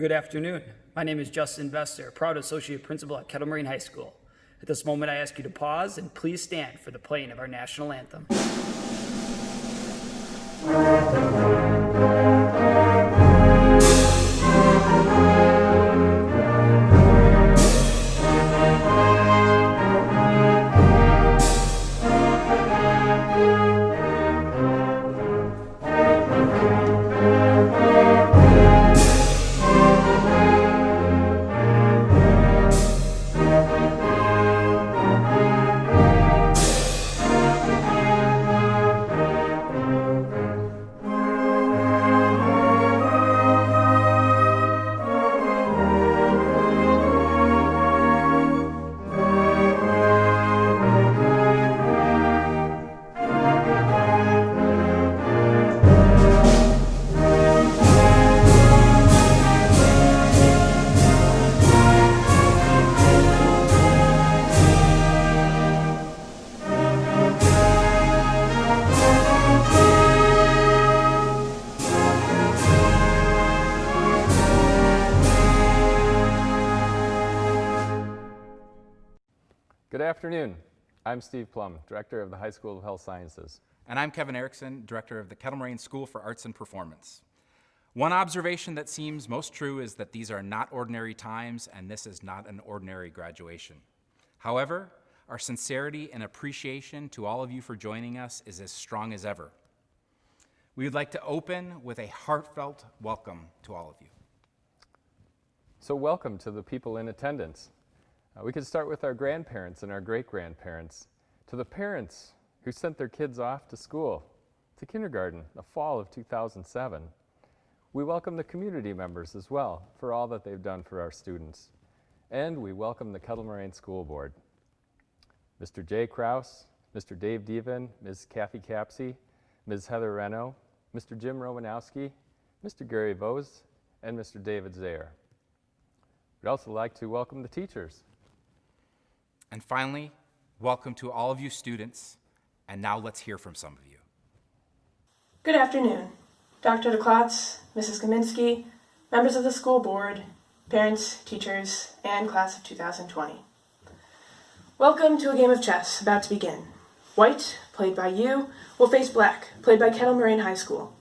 Good afternoon. My name is Justin Vester, proud associate principal at Kettle Moraine High School. At this moment, I ask you to pause and please stand for the playing of our national anthem. Good afternoon. I'm Steve Plum, Director of the High School of Health Sciences. And I'm Kevin Erickson, Director of the Kettle Moraine School for Arts and Performance. One observation that seems most true is that these are not ordinary times and this is not an ordinary graduation. However, our sincerity and appreciation to all of you for joining us is as strong as ever. We would like to open with a heartfelt welcome to all of you. So welcome to the people in attendance. We could start with our grandparents and our great-grandparents, to the parents who sent their kids off to school, to kindergarten, the fall of 2007. We welcome the community members as well for all that they've done for our students. And we welcome the Kettle Moraine School Board. Mr. Jay Kraus, Mr. Dave Deven, Ms. Kathy Capsey, Ms. Heather Reno, Mr. Jim Romanowski, Mr. Gary Vose, and Mr. David Zayer. We'd also like to welcome the teachers. And finally, welcome to all of you students, and now let's hear from some of you. Good afternoon, Dr. Deklotz, Mrs. Kaminsky, members of the school board, parents, teachers, and class of 2020. Welcome to a game of chess about to begin. White, played by you, will face black, played by Kettle Moraine High School.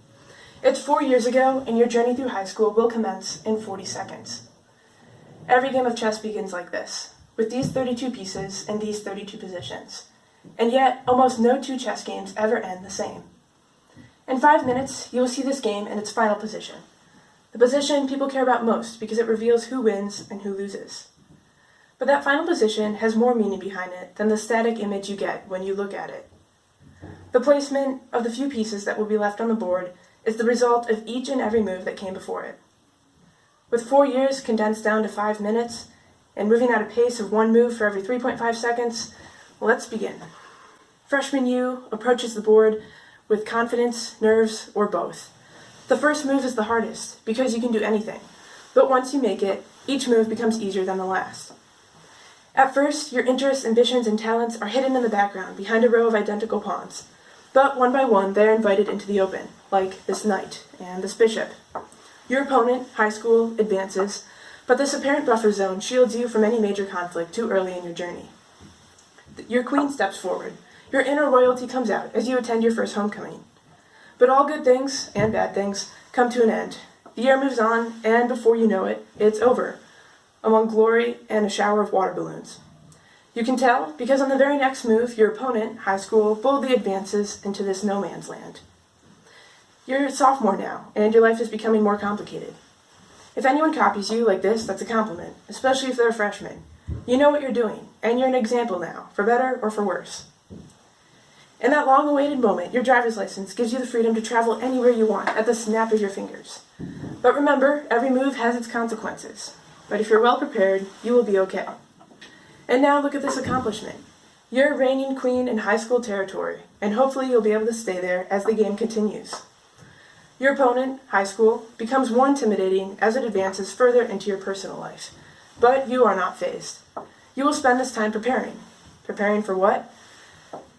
It's 4 years ago, and your journey through high school will commence in 40 seconds. Every game of chess begins like this, with these 32 pieces and these 32 positions. And yet, almost no two chess games ever end the same. In 5 minutes, you will see this game in its final position. The position people care about most because it reveals who wins and who loses. But that final position has more meaning behind it than the static image you get when you look at it. The placement of the few pieces that will be left on the board is the result of each and every move that came before it. With 4 years condensed down to 5 minutes, and moving at a pace of one move for every 3.5 seconds, let's begin. Freshman you approaches the board with confidence, nerves, or both. The first move is the hardest because you can do anything, but once you make it, each move becomes easier than the last. At first, your interests, ambitions, and talents are hidden in the background behind a row of identical pawns, but one by one they're invited into the open, like this knight and this bishop. Your opponent, high school, advances, but this apparent buffer zone shields you from any major conflict too early in your journey. Your queen steps forward. Your inner royalty comes out as you attend your first homecoming. But all good things, and bad things, come to an end. The year moves on, and before you know it, it's over, among glory and a shower of water balloons. You can tell because on the very next move, your opponent, high school, boldly advances into this no man's land. You're a sophomore now, and your life is becoming more complicated. If anyone copies you like this, that's a compliment, especially if they're a freshman. You know what you're doing, and you're an example now, for better or for worse. In that long-awaited moment, your driver's license gives you the freedom to travel anywhere you want at the snap of your fingers. But remember, every move has its consequences. But if you're well prepared, you will be okay. And now look at this accomplishment. You're reigning queen in high school territory, and hopefully you'll be able to stay there as the game continues. Your opponent, high school, becomes more intimidating as it advances further into your personal life. But you are not fazed. You will spend this time preparing. Preparing for what?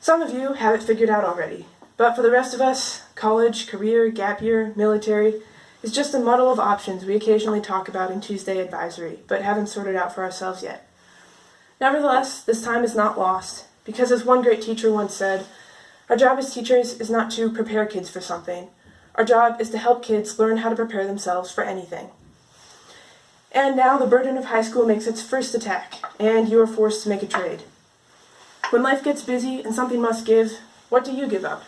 Some of you have it figured out already. But for the rest of us, college, career, gap year, military, is just a muddle of options we occasionally talk about in Tuesday advisory, but haven't sorted out for ourselves yet. Nevertheless, this time is not lost, because as one great teacher once said, our job as teachers is not to prepare kids for something. Our job is to help kids learn how to prepare themselves for anything. And now the burden of high school makes its first attack, and you are forced to make a trade. When life gets busy and something must give, what do you give up?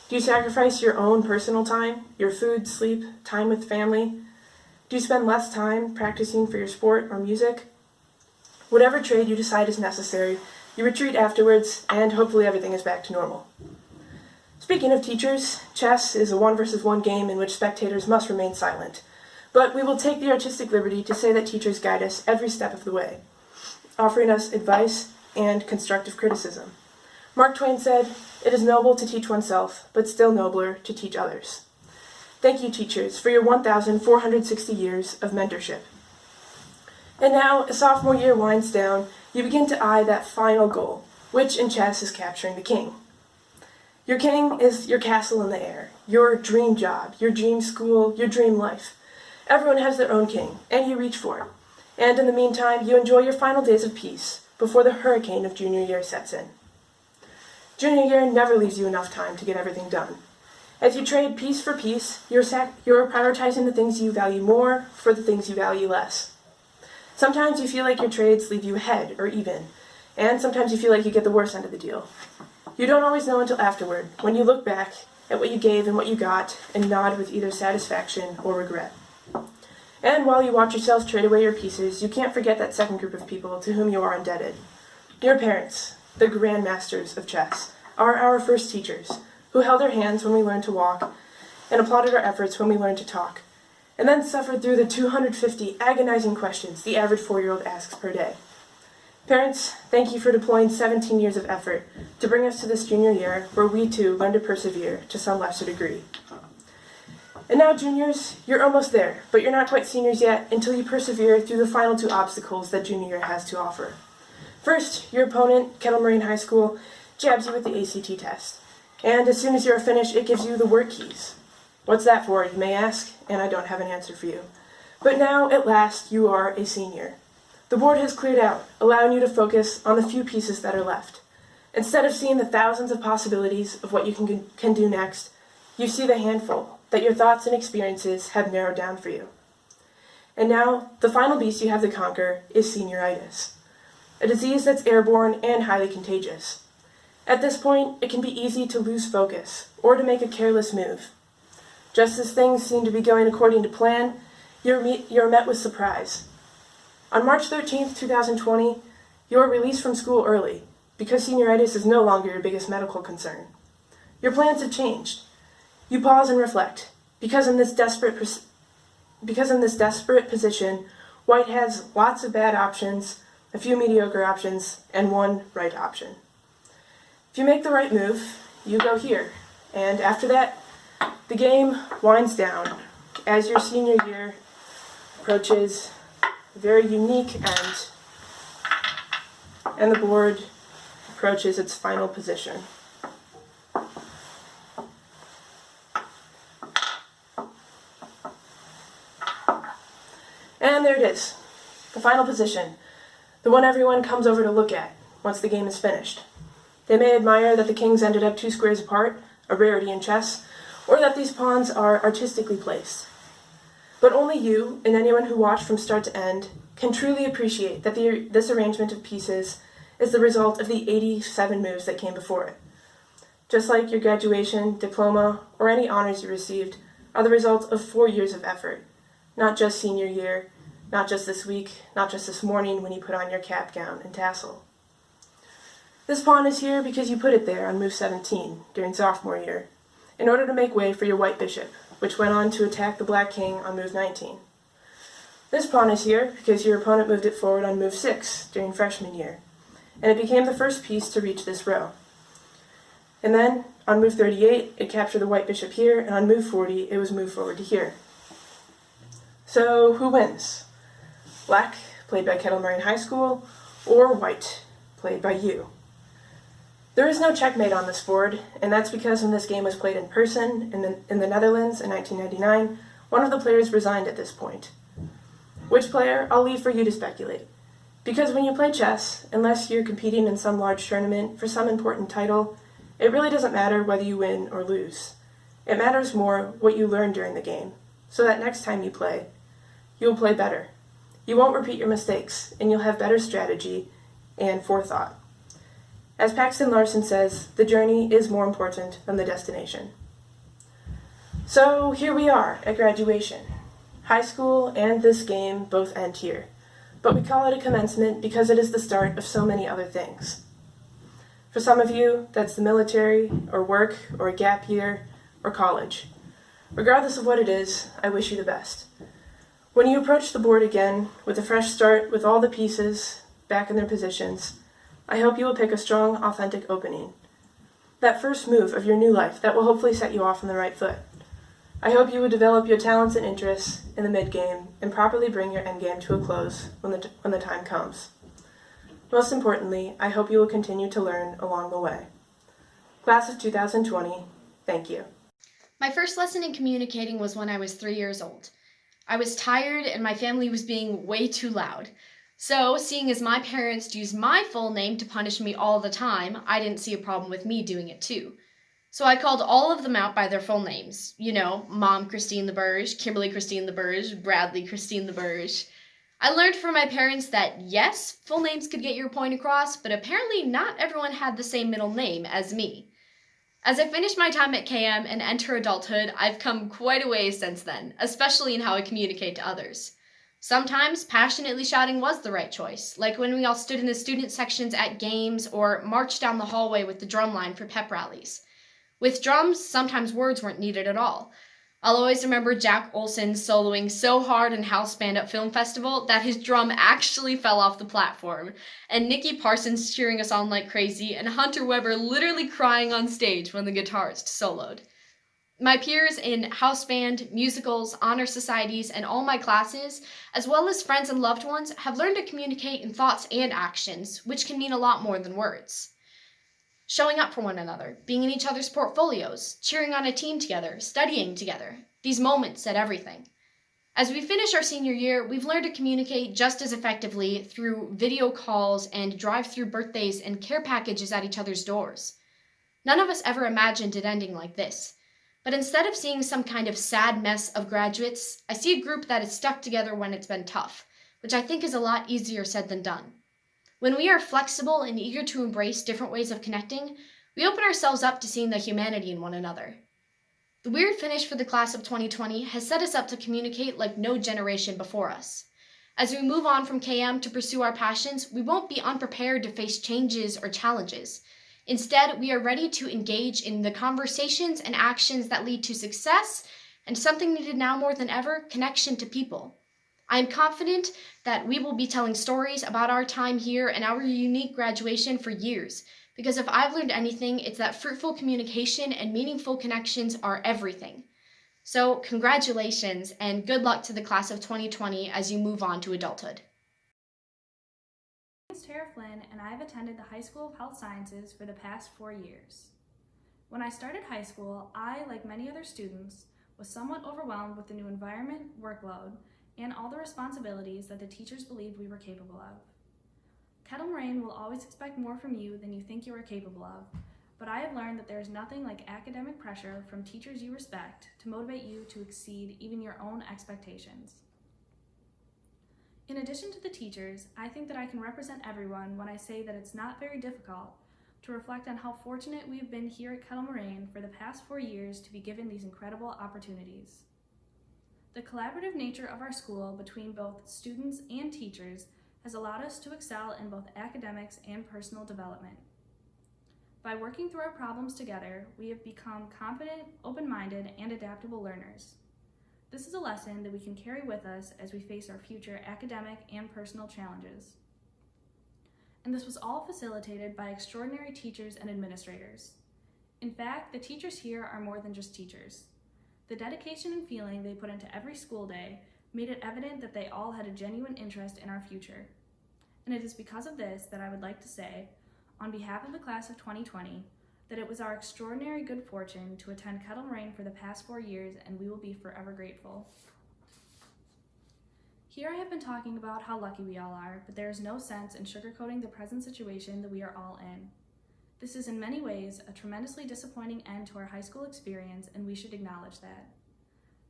Do you sacrifice your own personal time, your food, sleep, time with family? Do you spend less time practicing for your sport or music? Whatever trade you decide is necessary, you retreat afterwards, and hopefully everything is back to normal. Speaking of teachers, chess is a 1-versus-1 game in which spectators must remain silent. But we will take the artistic liberty to say that teachers guide us every step of the way, offering us advice and constructive criticism. Mark Twain said, "It is noble to teach oneself, but still nobler to teach others." Thank you, teachers, for your 1,460 years of mentorship. And now, as sophomore year winds down, you begin to eye that final goal, which in chess is capturing the king. Your king is your castle in the air, your dream job, your dream school, your dream life. Everyone has their own king, and you reach for it. And in the meantime, you enjoy your final days of peace before the hurricane of junior year sets in. Junior year never leaves you enough time to get everything done. As you trade piece for piece, you're prioritizing the things you value more for the things you value less. Sometimes you feel like your trades leave you ahead or even, and sometimes you feel like you get the worst end of the deal. You don't always know until afterward, when you look back at what you gave and what you got, and nod with either satisfaction or regret. And while you watch yourself trade away your pieces, you can't forget that second group of people to whom you are indebted. Your parents, the grandmasters of chess, are our first teachers, who held our hands when we learned to walk, and applauded our efforts when we learned to talk, and then suffered through the 250 agonizing questions the average 4-year-old asks per day. Parents, thank you for deploying 17 years of effort to bring us to this junior year where we too learn to persevere to some lesser degree. And now, juniors, you're almost there, but you're not quite seniors yet until you persevere through the final 2 obstacles that junior year has to offer. First, your opponent, Kettle Moraine High School, jabs you with the ACT test. And as soon as you're finished, it gives you the work keys. What's that for, you may ask, and I don't have an answer for you. But now, at last, you are a senior. The board has cleared out, allowing you to focus on the few pieces that are left. Instead of seeing the thousands of possibilities of what you can do next, you see the handful that your thoughts and experiences have narrowed down for you. And now, the final beast you have to conquer is senioritis, a disease that's airborne and highly contagious. At this point, it can be easy to lose focus or to make a careless move. Just as things seem to be going according to plan, you're met with surprise. On March 13th, 2020, you are released from school early because senioritis is no longer your biggest medical concern. Your plans have changed. You pause and reflect, because in this desperate position, White has lots of bad options, a few mediocre options, and one right option. If you make the right move, you go here, and after that, the game winds down as your senior year approaches a very unique end, and the board approaches its final position. And there it is, the final position, the one everyone comes over to look at once the game is finished. They may admire that the kings ended up 2 squares apart, a rarity in chess, or that these pawns are artistically placed. But only you, and anyone who watched from start to end, can truly appreciate that this arrangement of pieces is the result of the 87 moves that came before it. Just like your graduation, diploma, or any honors you received are the result of 4 years of effort. Not just senior year, not just this week, not just this morning when you put on your cap, gown, and tassel. This pawn is here because you put it there on move 17 during sophomore year, in order to make way for your white bishop, which went on to attack the black king on move 19. This pawn is here because your opponent moved it forward on move 6 during freshman year, and it became the first piece to reach this row. And then, on move 38, it captured the white bishop here, and on move 40, it was moved forward to here. So, who wins? Black, played by Kettle Moraine High School, or white, played by you? There is no checkmate on this board, and that's because when this game was played in person in the Netherlands in 1999, one of the players resigned at this point. Which player, I'll leave for you to speculate. Because when you play chess, unless you're competing in some large tournament for some important title, it really doesn't matter whether you win or lose. It matters more what you learn during the game, so that next time you play, you'll play better. You won't repeat your mistakes, and you'll have better strategy and forethought. As Paxton Larson says, the journey is more important than the destination. So here we are at graduation. High school and this game both end here, but we call it a commencement because it is the start of so many other things. For some of you, that's the military, or work, or a gap year, or college. Regardless of what it is, I wish you the best. When you approach the board again, with a fresh start, with all the pieces back in their positions, I hope you will pick a strong, authentic opening. That first move of your new life that will hopefully set you off on the right foot. I hope you will develop your talents and interests in the mid-game and properly bring your endgame to a close when the time comes. Most importantly, I hope you will continue to learn along the way. Class of 2020, thank you. My first lesson in communicating was when I was 3 years old. I was tired and my family was being way too loud. So, seeing as my parents used my full name to punish me all the time, I didn't see a problem with me doing it too. So I called all of them out by their full names. You know, Mom Christine LeBurge, Kimberly Christine LeBurge, Bradley Christine LeBurge. I learned from my parents that yes, full names could get your point across, but apparently not everyone had the same middle name as me. As I finish my time at KM and enter adulthood, I've come quite a ways since then, especially in how I communicate to others. Sometimes passionately shouting was the right choice, like when we all stood in the student sections at games or marched down the hallway with the drum line for pep rallies. With drums, sometimes words weren't needed at all. I'll always remember Jack Olson soloing so hard in House Band at Film Festival that his drum actually fell off the platform, and Nikki Parsons cheering us on like crazy, and Hunter Weber literally crying on stage when the guitarist soloed. My peers in house band, musicals, honor societies, and all my classes, as well as friends and loved ones, have learned to communicate in thoughts and actions, which can mean a lot more than words. Showing up for one another, being in each other's portfolios, cheering on a team together, studying together. These moments said everything. As we finish our senior year, we've learned to communicate just as effectively through video calls and drive-through birthdays and care packages at each other's doors. None of us ever imagined it ending like this. But instead of seeing some kind of sad mess of graduates, I see a group that is stuck together when it's been tough, which I think is a lot easier said than done. When we are flexible and eager to embrace different ways of connecting, we open ourselves up to seeing the humanity in one another. The weird finish for the class of 2020 has set us up to communicate like no generation before us. As we move on from KM to pursue our passions, we won't be unprepared to face changes or challenges. Instead, we are ready to engage in the conversations and actions that lead to success and something needed now more than ever, connection to people. I am confident that we will be telling stories about our time here and our unique graduation for years, because if I've learned anything, it's that fruitful communication and meaningful connections are everything. So, congratulations and good luck to the class of 2020 as you move on to adulthood. My name is Tarra Flynn, and I have attended the High School of Health Sciences for the past 4 years. When I started high school, I, like many other students, was somewhat overwhelmed with the new environment, workload, and all the responsibilities that the teachers believed we were capable of. Kettle Moraine will always expect more from you than you think you are capable of, but I have learned that there is nothing like academic pressure from teachers you respect to motivate you to exceed even your own expectations. In addition to the teachers, I think that I can represent everyone when I say that it's not very difficult to reflect on how fortunate we have been here at Kettle Moraine for the past 4 years to be given these incredible opportunities. The collaborative nature of our school between both students and teachers has allowed us to excel in both academics and personal development. By working through our problems together, we have become confident, open-minded, and adaptable learners. This is a lesson that we can carry with us as we face our future academic and personal challenges. And this was all facilitated by extraordinary teachers and administrators. In fact, the teachers here are more than just teachers. The dedication and feeling they put into every school day made it evident that they all had a genuine interest in our future. And it is because of this that I would like to say, on behalf of the class of 2020, that it was our extraordinary good fortune to attend Kettle Moraine for the past 4 years, and we will be forever grateful. Here I have been talking about how lucky we all are, but there is no sense in sugarcoating the present situation that we are all in. This is in many ways a tremendously disappointing end to our high school experience, and we should acknowledge that.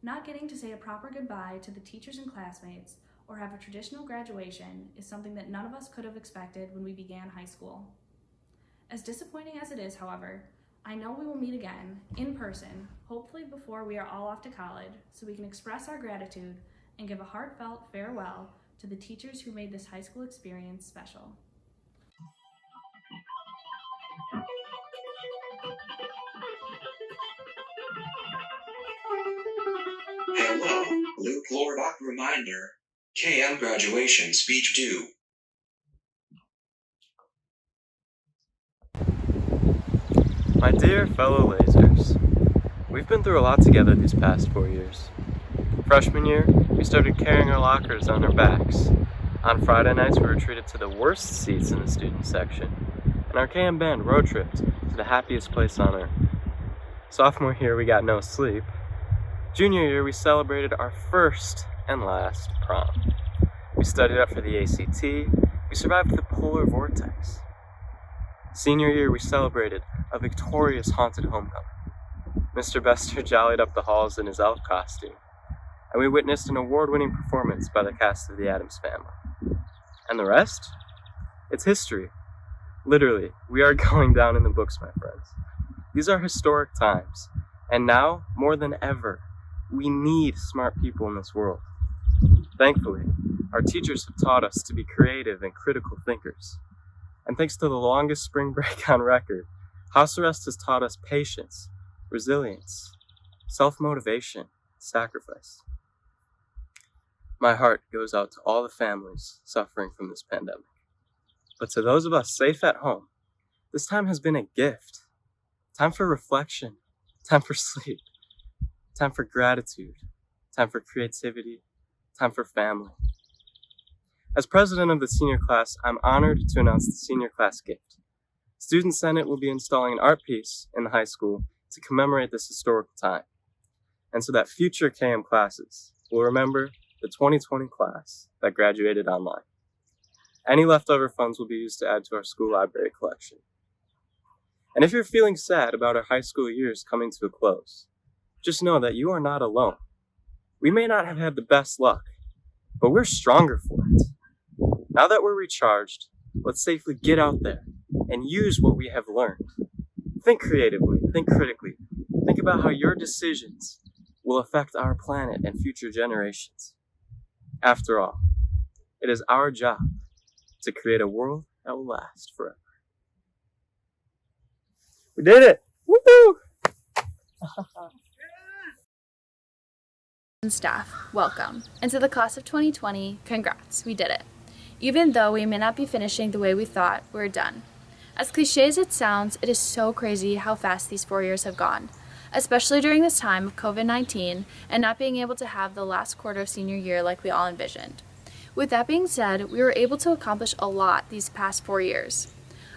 Not getting to say a proper goodbye to the teachers and classmates or have a traditional graduation is something that none of us could have expected when we began high school. As disappointing as it is, however, I know we will meet again, in person, hopefully before we are all off to college, so we can express our gratitude and give a heartfelt farewell to the teachers who made this high school experience special. Hello, Luke Lorbach reminder. KM graduation speech due. My dear fellow lasers, we've been through a lot together these past 4 years. Freshman year, we started carrying our lockers on our backs. On Friday nights, we were treated to the worst seats in the student section, and our KM band road tripped to the happiest place on earth. Sophomore year, we got no sleep. Junior year, we celebrated our first and last prom. We studied up for the ACT. We survived the polar vortex. Senior year, we celebrated a victorious haunted homecoming. Mr. Bester jollied up the halls in his elf costume, and we witnessed an award-winning performance by the cast of The Addams Family. And the rest? It's history. Literally, we are going down in the books, my friends. These are historic times, and now, more than ever, we need smart people in this world. Thankfully, our teachers have taught us to be creative and critical thinkers. And thanks to the longest spring break on record, house arrest has taught us patience, resilience, self-motivation, sacrifice. My heart goes out to all the families suffering from this pandemic. But to those of us safe at home, this time has been a gift. Time for reflection, time for sleep, time for gratitude, time for creativity, time for family. As president of the senior class, I'm honored to announce the senior class gift. Student Senate will be installing an art piece in the high school to commemorate this historical time, and so that future KM classes will remember the 2020 class that graduated online. Any leftover funds will be used to add to our school library collection. And if you're feeling sad about our high school years coming to a close, just know that you are not alone. We may not have had the best luck, but we're stronger for it. Now that we're recharged, let's safely get out there and use what we have learned. Think creatively, think critically, think about how your decisions will affect our planet and future generations. After all, it is our job to create a world that will last forever. We did it! Woohoo! And staff, welcome. And to the class of 2020, congrats, we did it. Even though we may not be finishing the way we thought, we're done. As cliche as it sounds, it is so crazy how fast these 4 years have gone, especially during this time of COVID-19 and not being able to have the last quarter of senior year like we all envisioned. With that being said, we were able to accomplish a lot these past 4 years.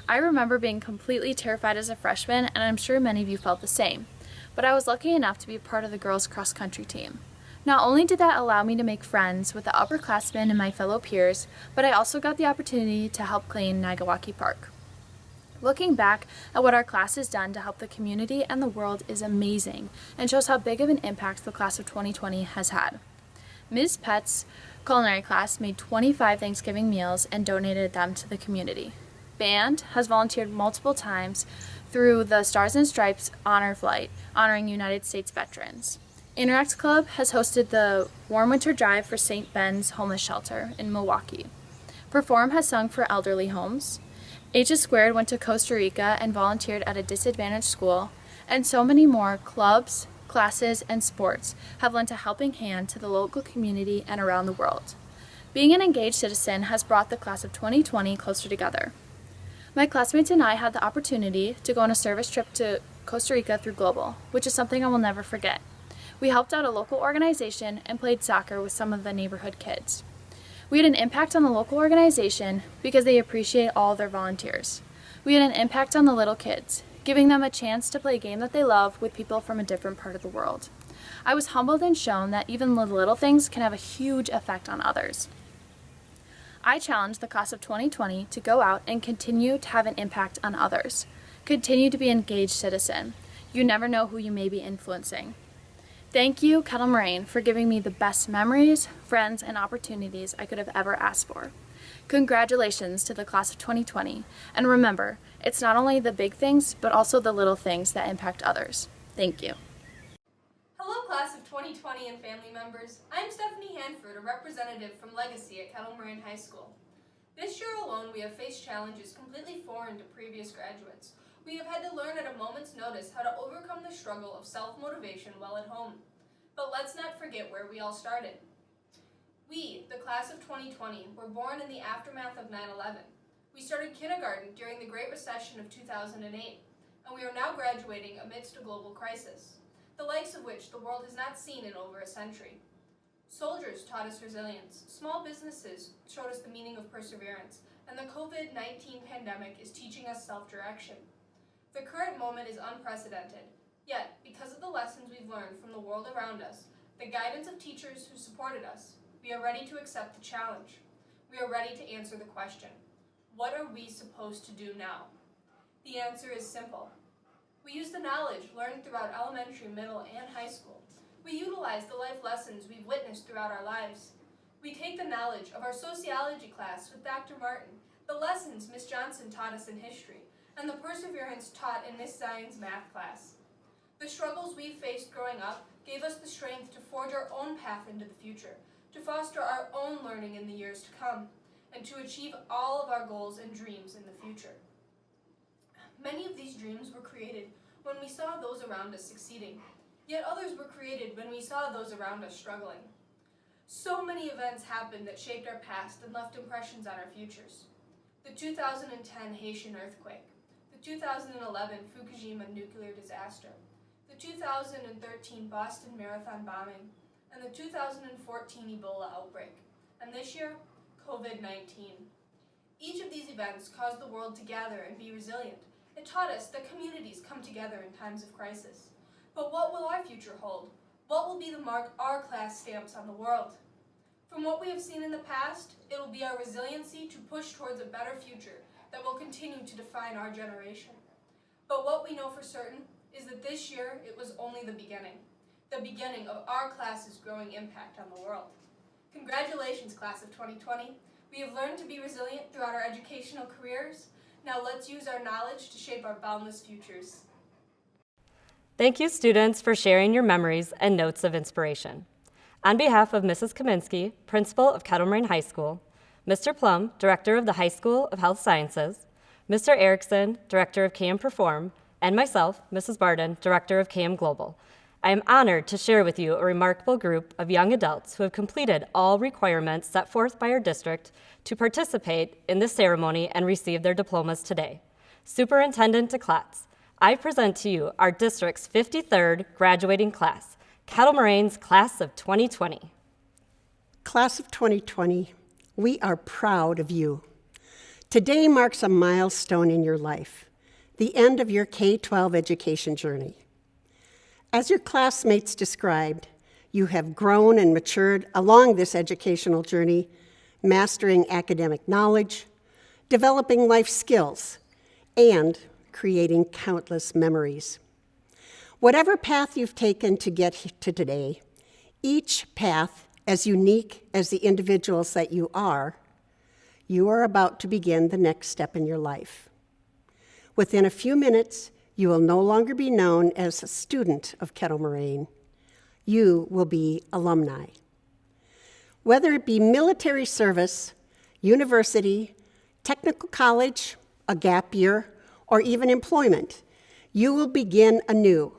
I remember being completely terrified as a freshman, and I'm sure many of you felt the same, but I was lucky enough to be part of the girls' cross-country team. Not only did that allow me to make friends with the upperclassmen and my fellow peers, but I also got the opportunity to help clean Nagawaki Park. Looking back at what our class has done to help the community and the world is amazing and shows how big of an impact the class of 2020 has had. Ms. Pett's culinary class made 25 Thanksgiving meals and donated them to the community. Band has volunteered multiple times through the Stars and Stripes Honor Flight, honoring United States veterans. Interact Club has hosted the Warm Winter Drive for St. Ben's Homeless Shelter in Milwaukee. Perform has sung for elderly homes. H Squared went to Costa Rica and volunteered at a disadvantaged school, and so many more clubs, classes, and sports have lent a helping hand to the local community and around the world. Being an engaged citizen has brought the class of 2020 closer together. My classmates and I had the opportunity to go on a service trip to Costa Rica through Global, which is something I will never forget. We helped out a local organization and played soccer with some of the neighborhood kids. We had an impact on the local organization because they appreciate all their volunteers. We had an impact on the little kids, giving them a chance to play a game that they love with people from a different part of the world. I was humbled and shown that even the little things can have a huge effect on others. I challenge the class of 2020 to go out and continue to have an impact on others. Continue to be an engaged citizen. You never know who you may be influencing. Thank you, Kettle Moraine, for giving me the best memories, friends, and opportunities I could have ever asked for. Congratulations to the class of 2020, and remember, it's not only the big things, but also the little things that impact others. Thank you. Hello, class of 2020 and family members. I'm Stephanie Handford, a representative from Legacy at Kettle Moraine High School. This year alone, we have faced challenges completely foreign to previous graduates. We have had to learn at a moment's notice how to overcome the struggle of self-motivation while at home. But let's not forget where we all started. We, the class of 2020, were born in the aftermath of 9/11. We started kindergarten during the Great Recession of 2008, and we are now graduating amidst a global crisis, the likes of which the world has not seen in over a century. Soldiers taught us resilience, small businesses showed us the meaning of perseverance, and the COVID-19 pandemic is teaching us self-direction. The current moment is unprecedented, yet, because of the lessons we've learned from the world around us, the guidance of teachers who supported us, we are ready to accept the challenge. We are ready to answer the question, what are we supposed to do now? The answer is simple. We use the knowledge learned throughout elementary, middle, and high school. We utilize the life lessons we've witnessed throughout our lives. We take the knowledge of our sociology class with Dr. Martin, the lessons Ms. Johnson taught us in history, and the perseverance taught in Miss Zion's math class. The struggles we faced growing up gave us the strength to forge our own path into the future, to foster our own learning in the years to come, and to achieve all of our goals and dreams in the future. Many of these dreams were created when we saw those around us succeeding, yet others were created when we saw those around us struggling. So many events happened that shaped our past and left impressions on our futures. The 2010 Haitian earthquake, the 2011 Fukushima nuclear disaster, the 2013 Boston Marathon bombing, and the 2014 Ebola outbreak, and this year, COVID-19. Each of these events caused the world to gather and be resilient. It taught us that communities come together in times of crisis. But what will our future hold? What will be the mark our class stamps on the world? From what we have seen in the past, it will be our resiliency to push towards a better future that will continue to define our generation. But what we know for certain is that this year it was only the beginning of our class's growing impact on the world. Congratulations, class of 2020. We have learned to be resilient throughout our educational careers. Now let's use our knowledge to shape our boundless futures. Thank you, students, for sharing your memories and notes of inspiration. On behalf of Mrs. Kaminsky, Principal of Kettle Moraine High School, Mr. Plum, Director of the High School of Health Sciences, Mr. Erickson, Director of KM Perform, and myself, Mrs. Barden, Director of KM Global, I am honored to share with you a remarkable group of young adults who have completed all requirements set forth by our district to participate in this ceremony and receive their diplomas today. Superintendent Deklotz, I present to you our district's 53rd graduating class, Kettle Moraine's class of 2020. Class of 2020, we are proud of you. Today marks a milestone in your life, the end of your K-12 education journey. As your classmates described, you have grown and matured along this educational journey, mastering academic knowledge, developing life skills, and creating countless memories. Whatever path you've taken to get to today, each path as unique as the individuals that you are about to begin the next step in your life. Within a few minutes, you will no longer be known as a student of Kettle Moraine. You will be alumni. Whether it be military service, university, technical college, a gap year, or even employment, you will begin anew,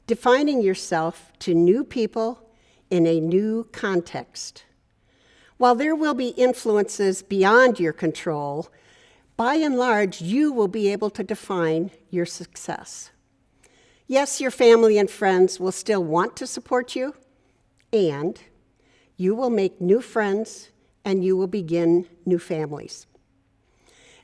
defining yourself to new people in a new context. While there will be influences beyond your control, by and large, you will be able to define your success. Yes, your family and friends will still want to support you, and you will make new friends and you will begin new families.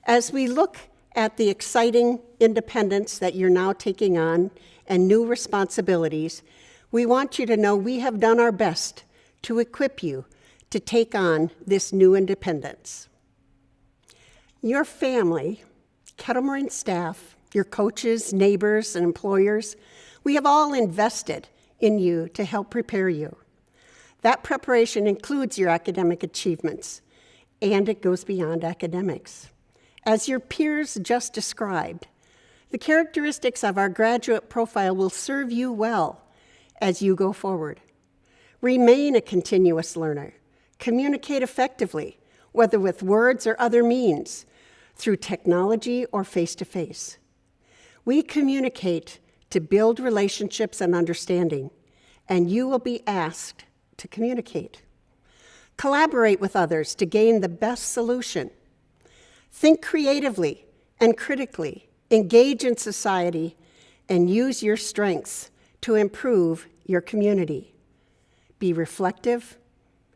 As we look at the exciting independence that you're now taking on and new responsibilities, we want you to know we have done our best to equip you to take on this new independence. Your family, Kettle Moraine staff, your coaches, neighbors, and employers, we have all invested in you to help prepare you. That preparation includes your academic achievements, and it goes beyond academics. As your peers just described, the characteristics of our graduate profile will serve you well as you go forward. Remain a continuous learner. Communicate effectively, whether with words or other means, through technology or face-to-face. We communicate to build relationships and understanding, and you will be asked to communicate. Collaborate with others to gain the best solution. Think creatively and critically, engage in society, and use your strengths to improve your community. Be reflective,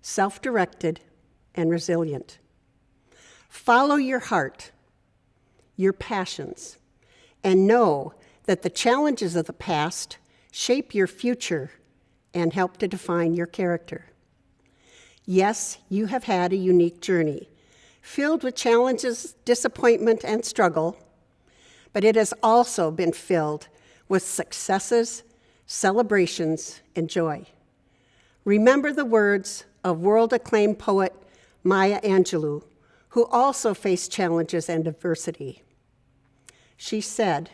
self-directed, and resilient. Follow your heart, your passions, and know that the challenges of the past shape your future and help to define your character. Yes, you have had a unique journey, filled with challenges, disappointment, and struggle, but it has also been filled with successes, celebrations, and joy. Remember the words of world-acclaimed poet Maya Angelou, who also faced challenges and adversity. She said,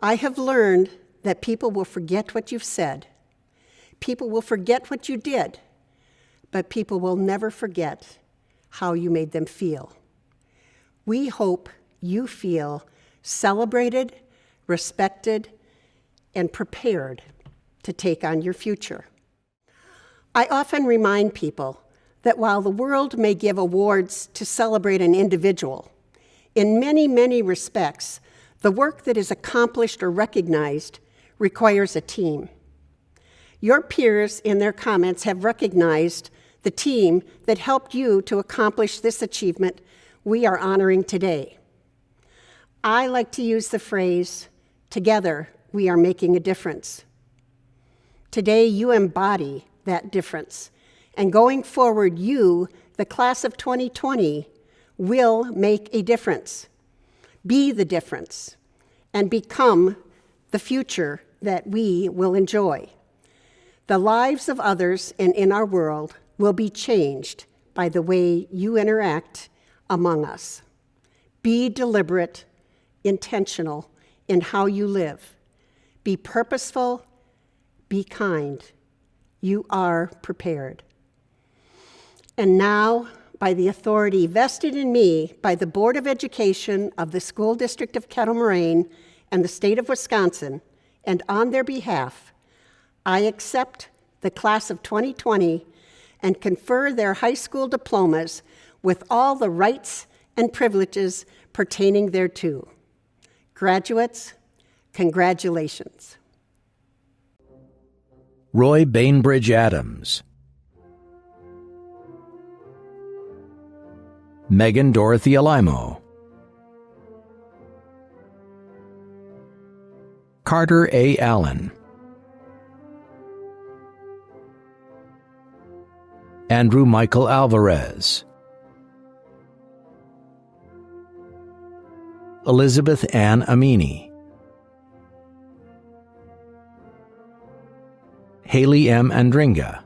"I have learned that people will forget what you've said. People will forget what you did, but people will never forget how you made them feel." We hope you feel celebrated, respected, and prepared to take on your future. I often remind people that while the world may give awards to celebrate an individual, in many, many respects, the work that is accomplished or recognized requires a team. Your peers in their comments have recognized the team that helped you to accomplish this achievement we are honoring today. I like to use the phrase, "Together we are making a difference." Today you embody that difference, and going forward you, the class of 2020, will make a difference. Be the difference, and become the future that we will enjoy. The lives of others and in our world will be changed by the way you interact among us. Be deliberate, intentional in how you live. Be purposeful, be kind. You are prepared. And now, by the authority vested in me by the Board of Education of the School District of Kettle Moraine and the State of Wisconsin, and on their behalf, I accept the class of 2020 and confer their high school diplomas with all the rights and privileges pertaining thereto. Graduates, congratulations. Roy Bainbridge Adams, Megan Dorothy Alimo, Carter A. Allen, Andrew Michael Alvarez, Elizabeth Ann Amini, Haley M. Andringa,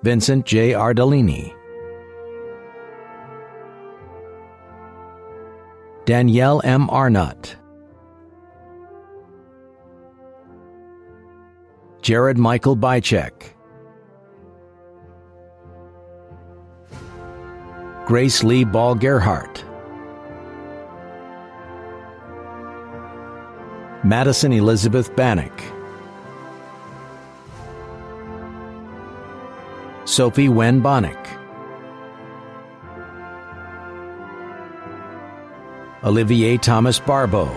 Vincent J. Ardellini, Danielle M. Arnott, Jared Michael Bychek, Grace Lee Ball Gerhardt, Madison Elizabeth Bannock, Sophie Wen Bonnick, Olivier Thomas Barbeau,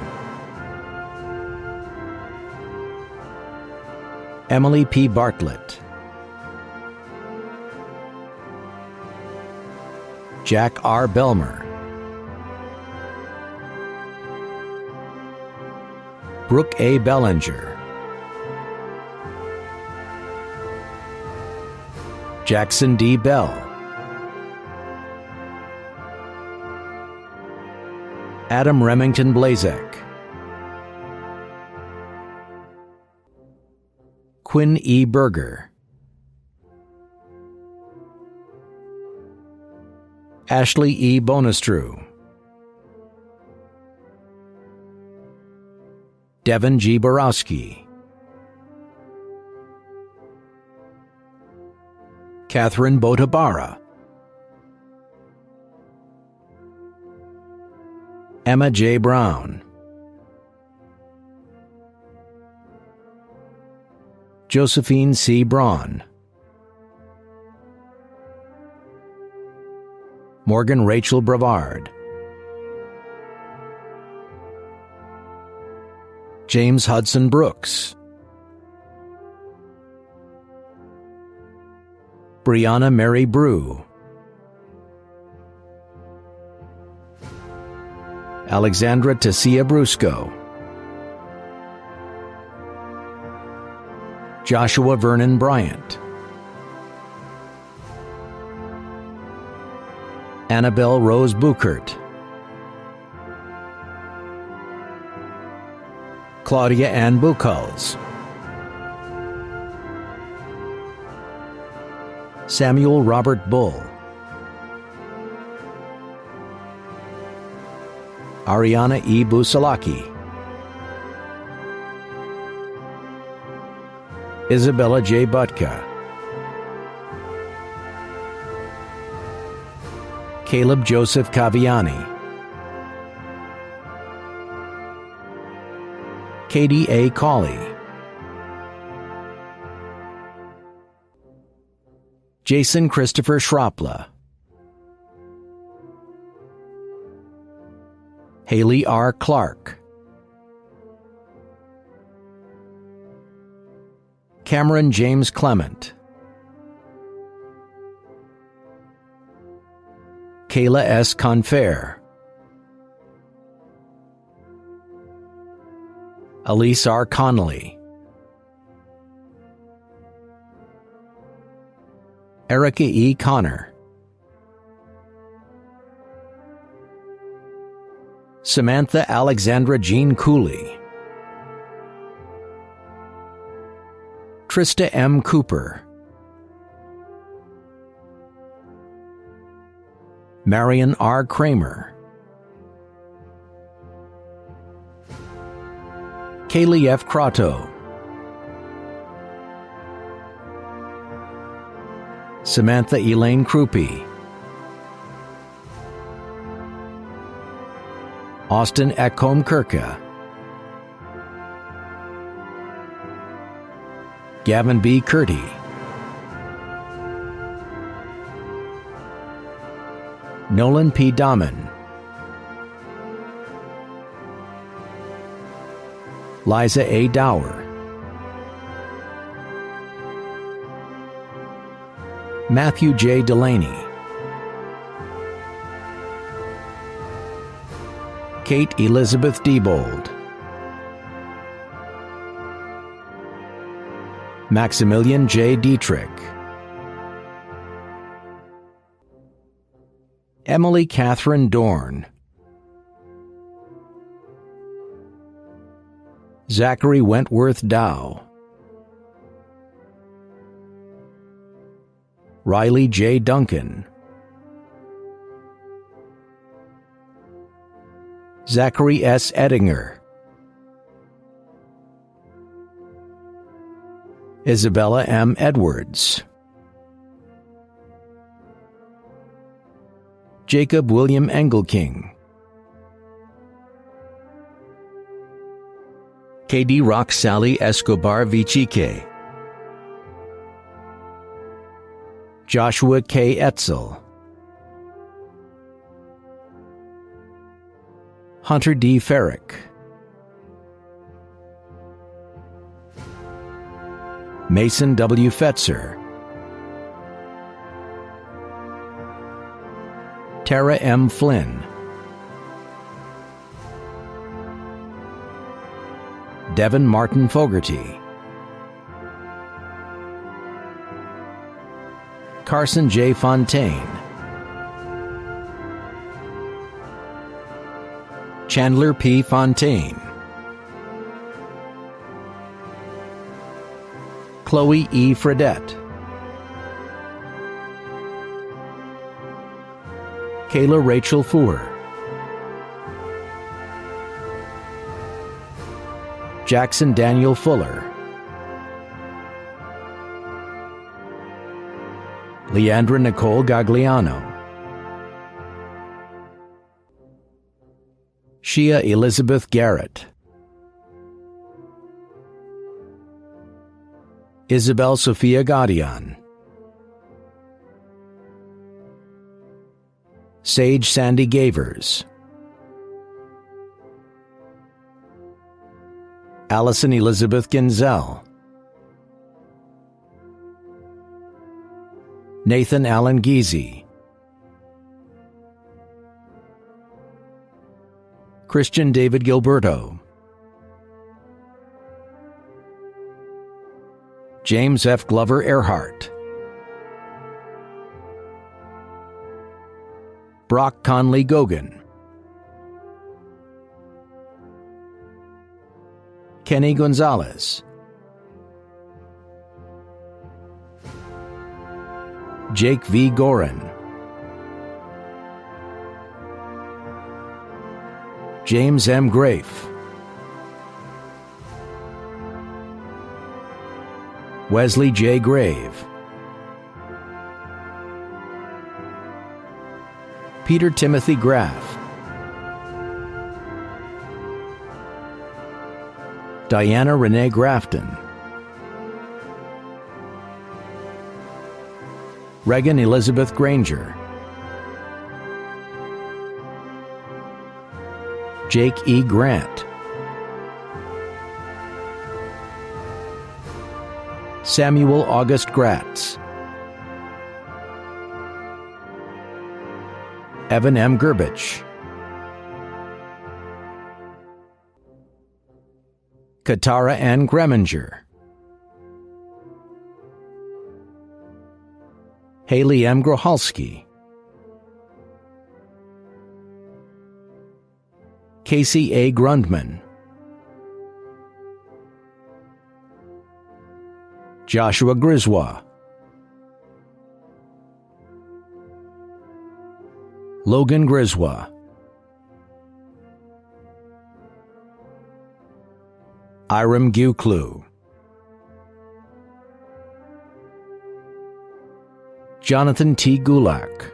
Emily P. Bartlett, Jack R. Belmer, Brooke A. Bellinger, Jackson D. Bell, Adam Remington Blazek, Quinn E. Berger, Ashley E. Bonestrew, Devin G. Borowski, Catherine Botabara, Emma J. Brown, Josephine C. Braun, Morgan Rachel Brevard, James Hudson Brooks, Brianna Mary Brew, Alexandra Tessia Brusco, Joshua Vernon Bryant, Annabelle Rose Buchert, Claudia Ann Buchholz, Samuel Robert Bull, Ariana E. Busalaki, Isabella J. Butka, Caleb Joseph Caviani, Katie A. Cawley, Jason Christopher Schroppla, Haley R. Clark, Cameron James Clement, Kayla S. Confair, Elise R. Connolly, Erica E. Connor, Samantha Alexandra Jean Cooley, Trista M. Cooper, Marion R. Kramer, Kaylee F. Crotto, Samantha Elaine Krupe, Austin Ekholm Kirka, Gavin B. Curty, Nolan P. Dahman, Liza A. Dower, Matthew J. Delaney, Kate Elizabeth Diebold, Maximilian J. Dietrich, Emily Catherine Dorn, Zachary Wentworth Dow, Riley J. Duncan, Zachary S. Edinger, Isabella M. Edwards, Jacob William Engelking, K.D. Rock Sally Escobar Vichique, Joshua K. Etzel, Hunter D. Ferrick, Mason W. Fetzer, Tarra M. Flynn, Devin Martin Fogarty, Carson J. Fontaine, Chandler P. Fontaine, Chloe E. Fredette, Kayla Rachel Fuhr, Jackson Daniel Fuller, Leandra Nicole Gagliano, Shia Elizabeth Garrett, Isabel Sophia Gaudian, Sage Sandy Gavers, Allison Elizabeth Ginzel, Nathan Allen Giese, Christian David Gilberto, James F. Glover Earhart, Brock Conley Gogan, Kenny Gonzalez, Jake V. Gorin, James M. Grafe, Wesley J. Grave, Peter Timothy Graff, Diana Renee Grafton, Regan Elizabeth Granger, Jake E. Grant, Samuel August Gratz, Evan M. Gerbich, Katara Ann Greminger, Haley M. Grohalski, Casey A. Grundman, Joshua Griswold, Logan Griswold, Iram Guclu, Jonathan T. Gulak,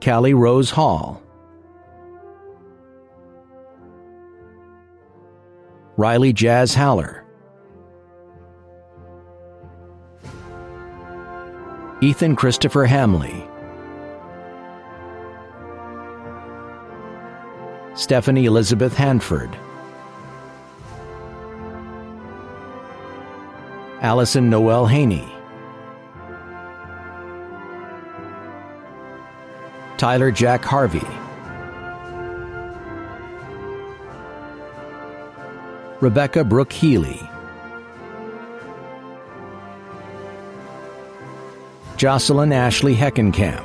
Callie Rose Hall, Riley Jazz Haller, Ethan Christopher Hamley, Stephanie Elizabeth Handford, Allison Noel Haney, Tyler Jack Harvey, Rebecca Brooke Healy, Jocelyn Ashley Heckenkamp,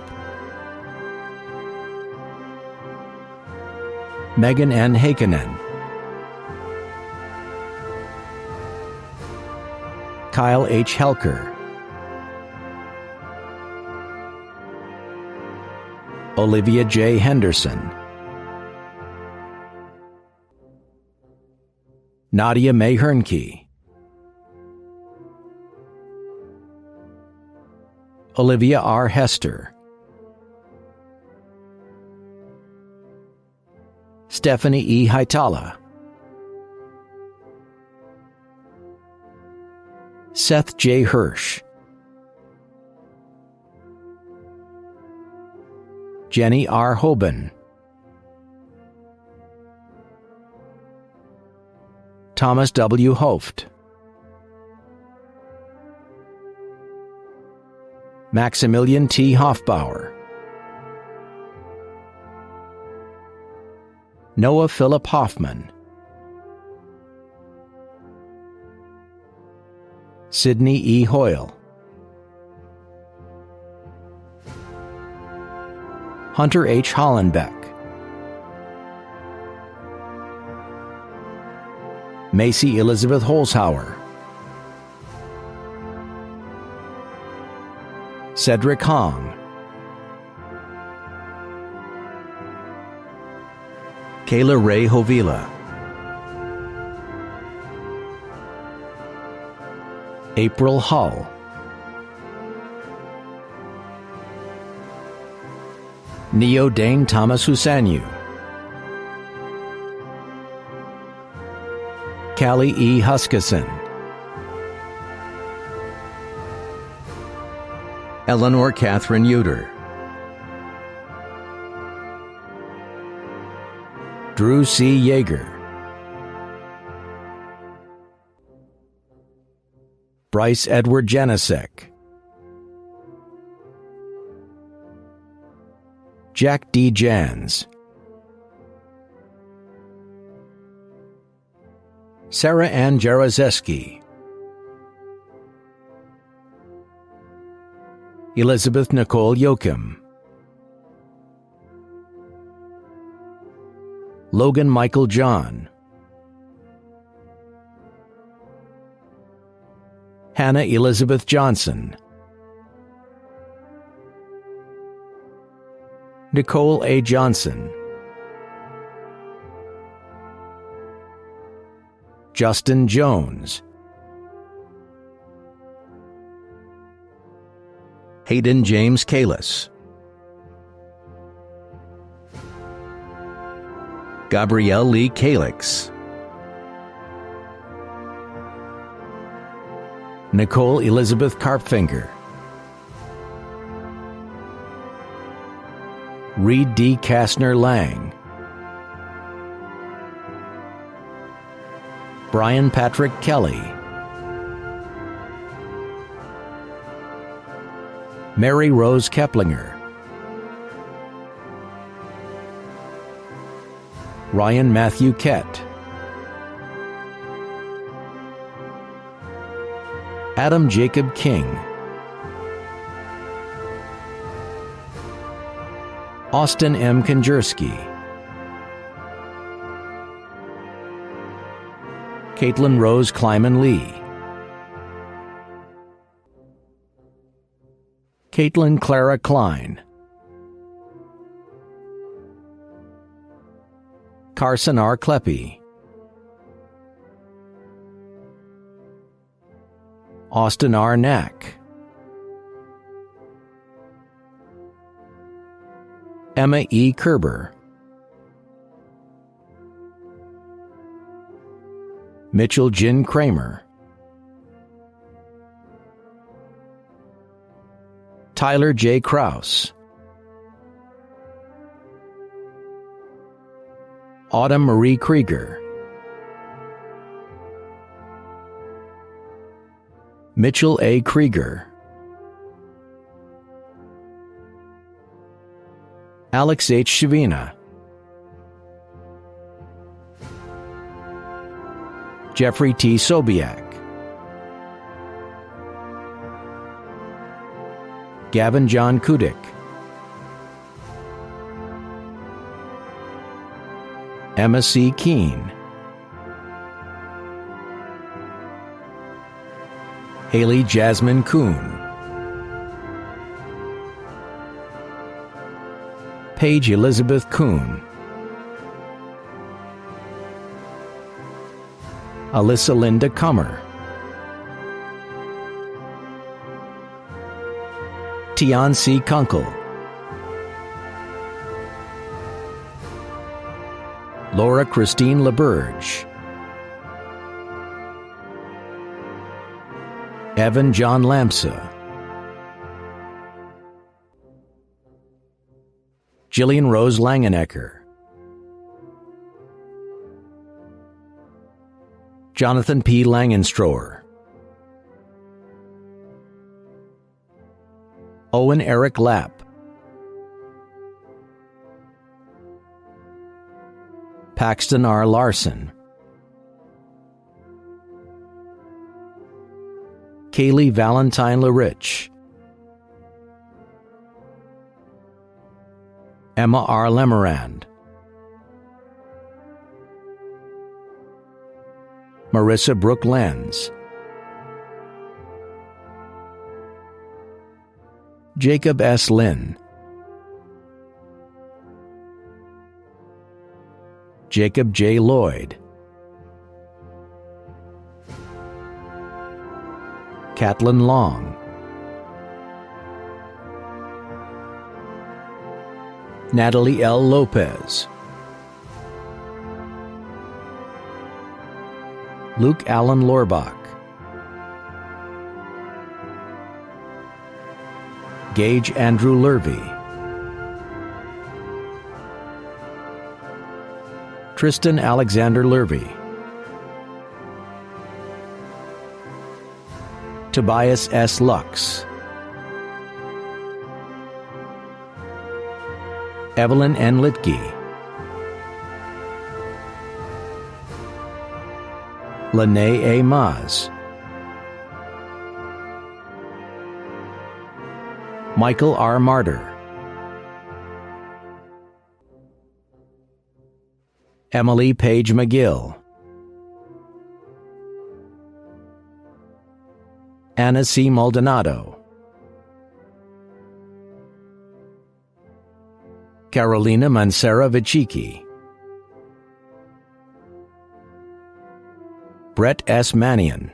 Megan N. Hakenen, Kyle H. Helker, Olivia J. Henderson, Nadia May Hernke, Olivia R. Hester, Stephanie E. Haitala, Seth J. Hirsch, Jenny R. Hoban, Thomas W. Hoft, Maximilian T. Hofbauer, Noah Philip Hoffman, Sidney E. Hoyle, Hunter H. Hollenbeck, Macy Elizabeth Holzhauer, Cedric Hong, Kayla Ray Hovila, April Hull, Neo Dane Thomas Husanu, Callie E. Huskisson, Eleanor Catherine Uter, Drew C. Yeager, Bryce Edward Janisek, Jack D. Jans, Sarah Ann Jarozeski, Elizabeth Nicole Yoakum, Logan Michael John, Hannah Elizabeth Johnson, Nicole A. Johnson, Justin Jones, Hayden James Kalis, Gabrielle Lee Kalix, Nicole Elizabeth Karpfinger, Reed D. Kastner Lang, Brian Patrick Kelly, Mary Rose Keplinger, Ryan Matthew Kett, Adam Jacob King, Austin M. Konjerski, Caitlin Rose Kleiman Lee, Caitlin Clara Klein, Carson R. Kleppy, Austin R. Knack, Emma E. Kerber, Mitchell Jin Kramer, Tyler J. Kraus, Autumn Marie Krieger, Mitchell A. Krieger, Alex H. Shavina, Jeffrey T. Sobiak, Gavin John Kudik, Emma C. Keene, Haley Jasmine Kuhn, Paige Elizabeth Kuhn, Alyssa Linda Kummer, Tian C. Kunkel, Laura Christine LaBerge, Evan John Lamsa, Jillian Rose Langenecker, Jonathan P. Langenstroer, Owen Eric Lapp, Paxton R. Larson, Kaylee Valentine LaRich, Emma R. Lemerand, Marissa Brooke Lenz, Jacob S. Lynn, Jacob J. Lloyd, Catlin Long, Natalie L. Lopez, Luke Allen Lorbach, Gage Andrew Lurvy, Tristan Alexander Lurvy, Tobias S. Lux, Evelyn N. Litke, Lene A. Maz, Michael R. Martyr, Emily Page McGill, Anna C. Maldonado, Carolina Mancera Vicicchi, Brett S. Mannion,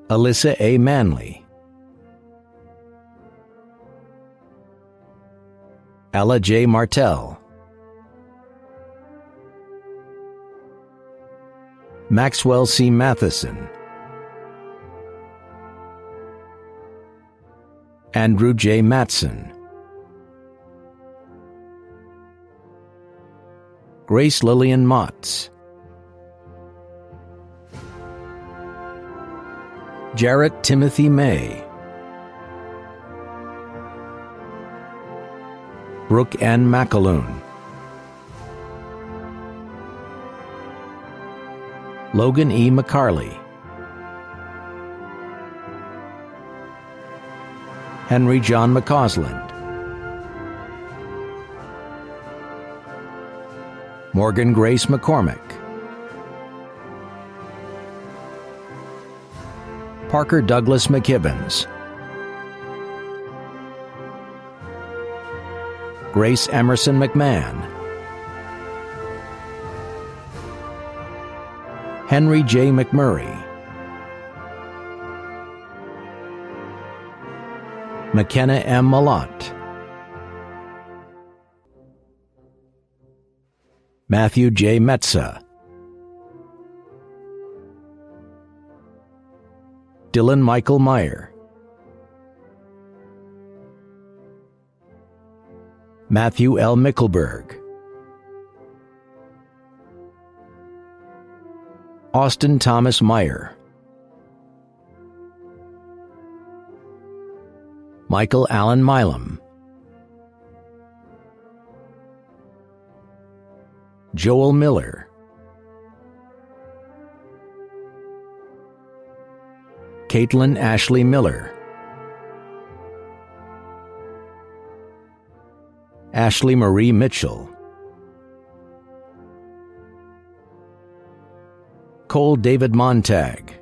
Alyssa A. Manley, Ella J. Martell, Maxwell C. Matheson, Andrew J. Matson, Grace Lillian Motts, Jarrett Timothy May, Brooke N. McAloon, Logan E. McCarley, Henry John McCausland, Morgan Grace McCormick, Parker Douglas McKibbins, Grace Emerson McMahon, Henry J. McMurray, McKenna M. Malott, Matthew J. Metza, Dylan Michael Meyer, Matthew L. Mickelberg, Austin Thomas Meyer, Michael Allen Milam, Joel Miller, Caitlin Ashley Miller, Ashley Marie Mitchell, Cole David Montag,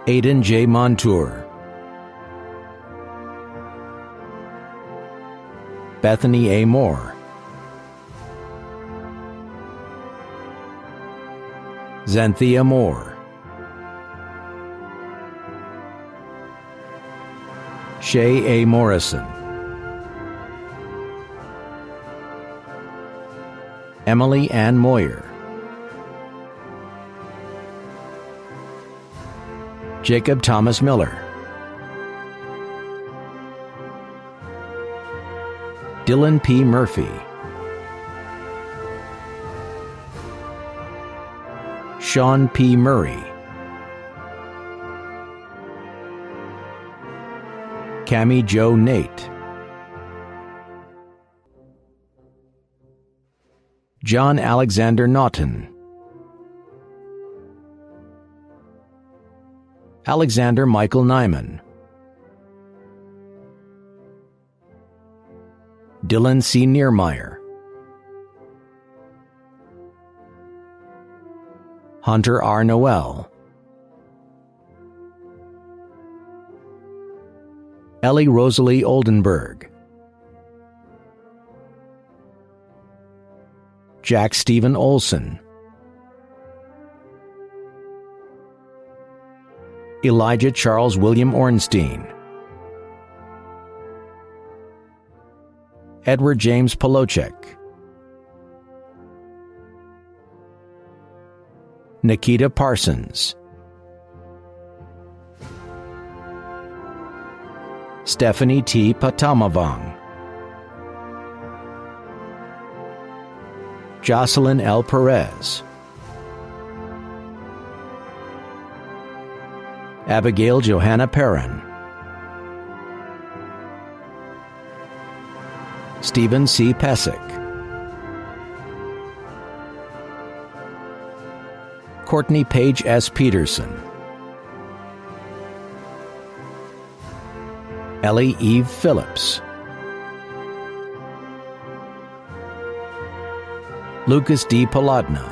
Aidan J. Montour, Bethany A. Moore, Xanthia Moore, Shay A. Morrison, Emily Ann Moyer, Jacob Thomas Miller, Dylan P. Murphy, Sean P. Murray, Cami Jo Nate, John Alexander Naughton, Alexander Michael Nyman, Dylan C. Niermeyer, Hunter R. Noel, Ellie Rosalie Oldenburg, Jack Stephen Olson, Elijah Charles William Ornstein, Edward James Polochek, Nikita Parsons, Stephanie T. Patamavang, Jocelyn L. Perez, Abigail Johanna Perrin, Stephen C. Pesic, Courtney Paige S. Peterson, Ellie Eve Phillips, Lucas D. Polodna,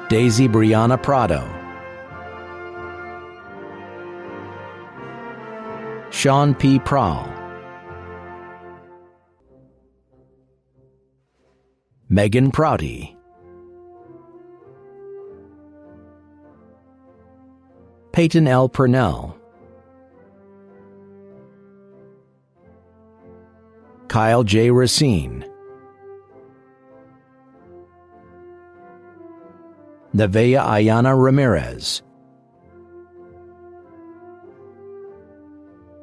Daisy Brianna Prado, Sean P. Prowl, Megan Prouty, Peyton L. Purnell, Kyle J. Racine, Nevaeh Ayana Ramirez,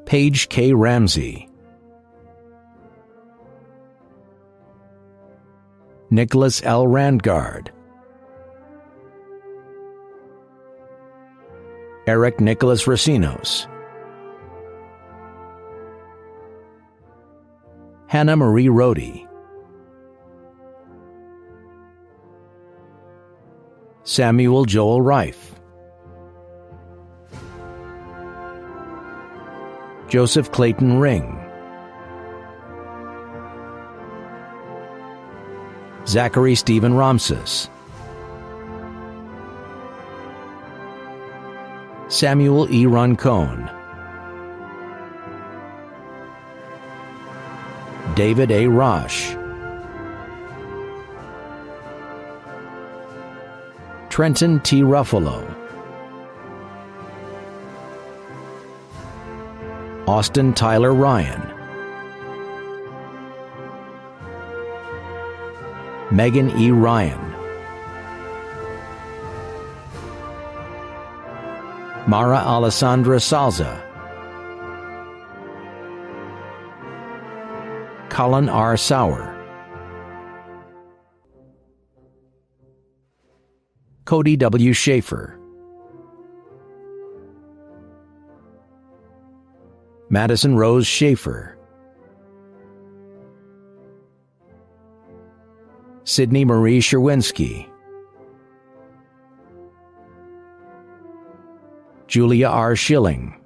Paige K. Ramsey, Nicholas L. Randgard, Eric Nicholas Racinos, Hannah Marie Rohde, Samuel Joel Reif, Joseph Clayton Ring, Zachary Stephen Ramses, Samuel E. Roncone, David A. Rosh, Trenton T. Ruffalo, Austin Tyler Ryan, Megan E. Ryan, Maura Alessandra Salza, Colin R. Sauer, Cody W. Schaefer, Madison Rose Schaefer, Sydney Marie Sherwinski, Julia R. Schilling,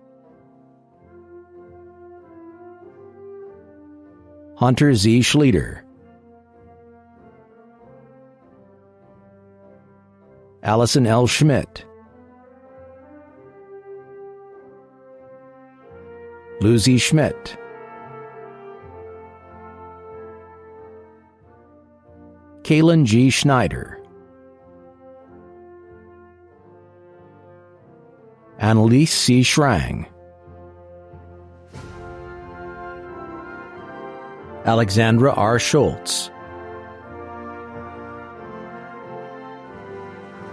Hunter Z. Schlieder, Allison L. Schmidt, Lucy Schmidt, Kaylin G. Schneider, Annalise C. Schrang, Alexandra R. Schultz,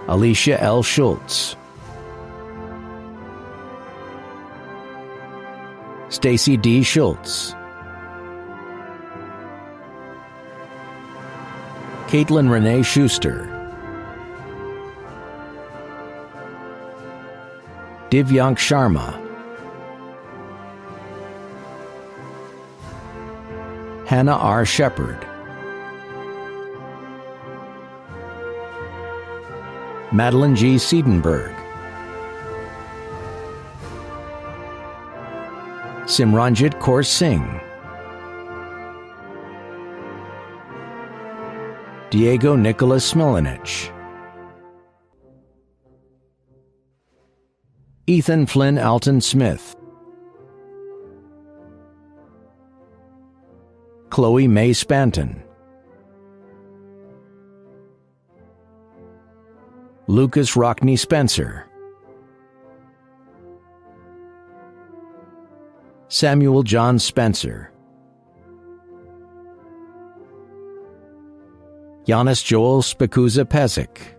Alicia L. Schultz, Stacy D. Schultz, Caitlin Renee Schuster, Divyank Sharma, Hannah R. Shepard, Madeline G. Siedenberg, Simranjit Kaur Singh, Diego Nicholas Smilinich, Ethan Flynn Alton Smith, Chloe May Spanton, Lucas Rockney Spencer, Samuel John Spencer, Giannis Joel Spikuza Pezic,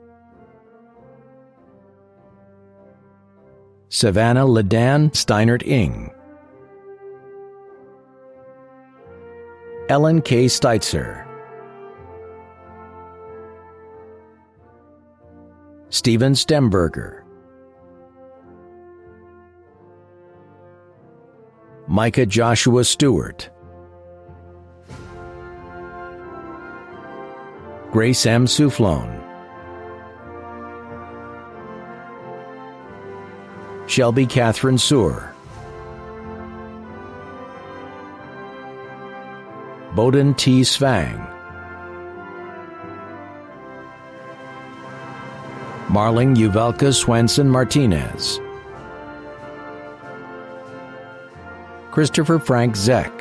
Savannah Ledan Steinert Ing, Ellen K. Steitzer, Stephen Stemberger, Micah Joshua Stewart, Grace M. Soufflon, Shelby Catherine Sewer, Bowden T. Svang, Marling Uvalka Swenson Martinez, Christopher Frank Zeck,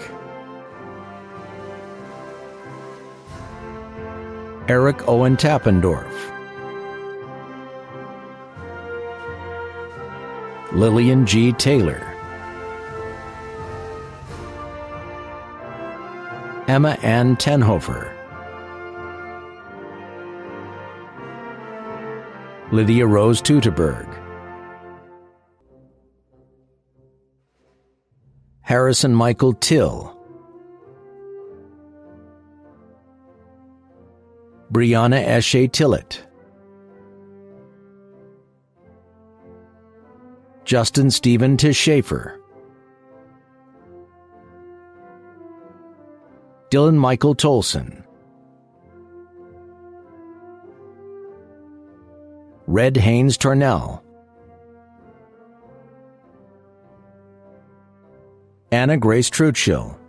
Eric Owen Tappendorf, Lillian G. Taylor, Emma Ann Tenhofer, Lydia Rose Teuteberg, Harrison Michael Till, Brianna Eshe Tillett, Justin Stephen Tisch-Schaefer, Dylan Michael Tolson, Red Haynes Tornell, Anna Grace Trutschill,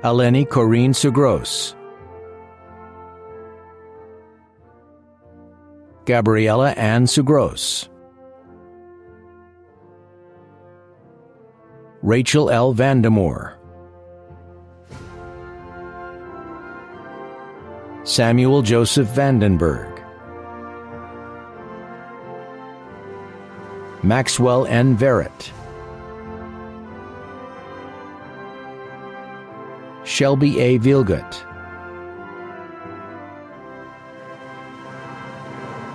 Eleni Corinne Sugros, Gabriella Ann Sugros, Rachel L. Vandemoor, Samuel Joseph Vandenberg, Maxwell N. Verrett, Shelby A. Vilgut,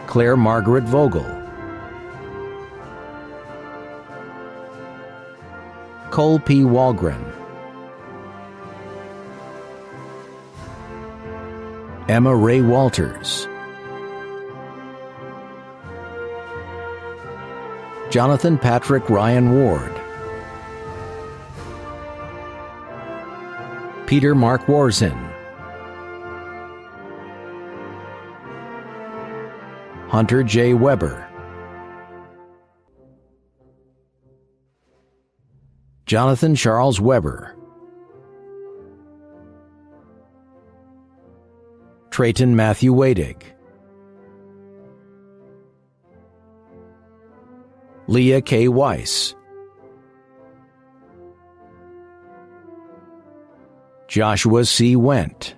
Claire Margaret Vogel, Cole P. Walgren, Emma Ray Walters, Jonathan Patrick Ryan Ward, Peter Mark Warzin, Hunter J. Weber, Jonathan Charles Weber, Trayton Matthew Wadig, Leah K. Weiss, Joshua C. Wendt,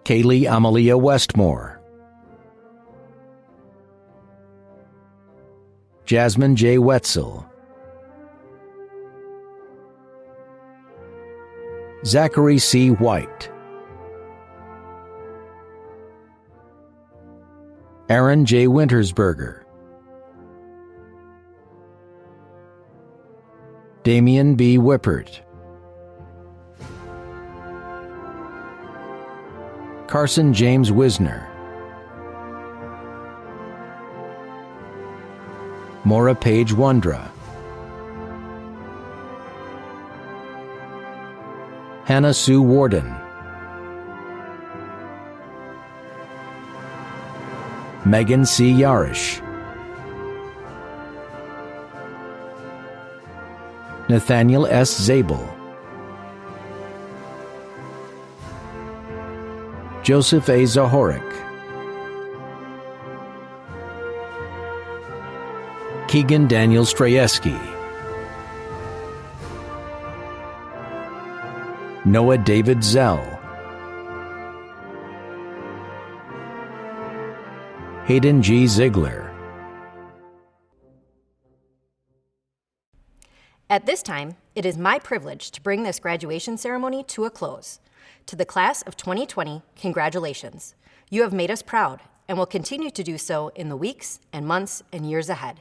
Kaylee Amelia Westmore, Jasmine J. Wetzel, Zachary C. White, Aaron J. Wintersberger, Damian B. Whippert, Carson James Wisner, Maura Page Wondra, Hannah Sue Warden, Megan C. Yarish, Nathaniel S. Zabel, Joseph A. Zahorik, Keegan Daniel Strajewski, Noah David Zell, Hayden G. Ziegler. At this time, it is my privilege to bring this graduation ceremony to a close. To the class of 2020, congratulations. You have made us proud and will continue to do so in the weeks and months and years ahead.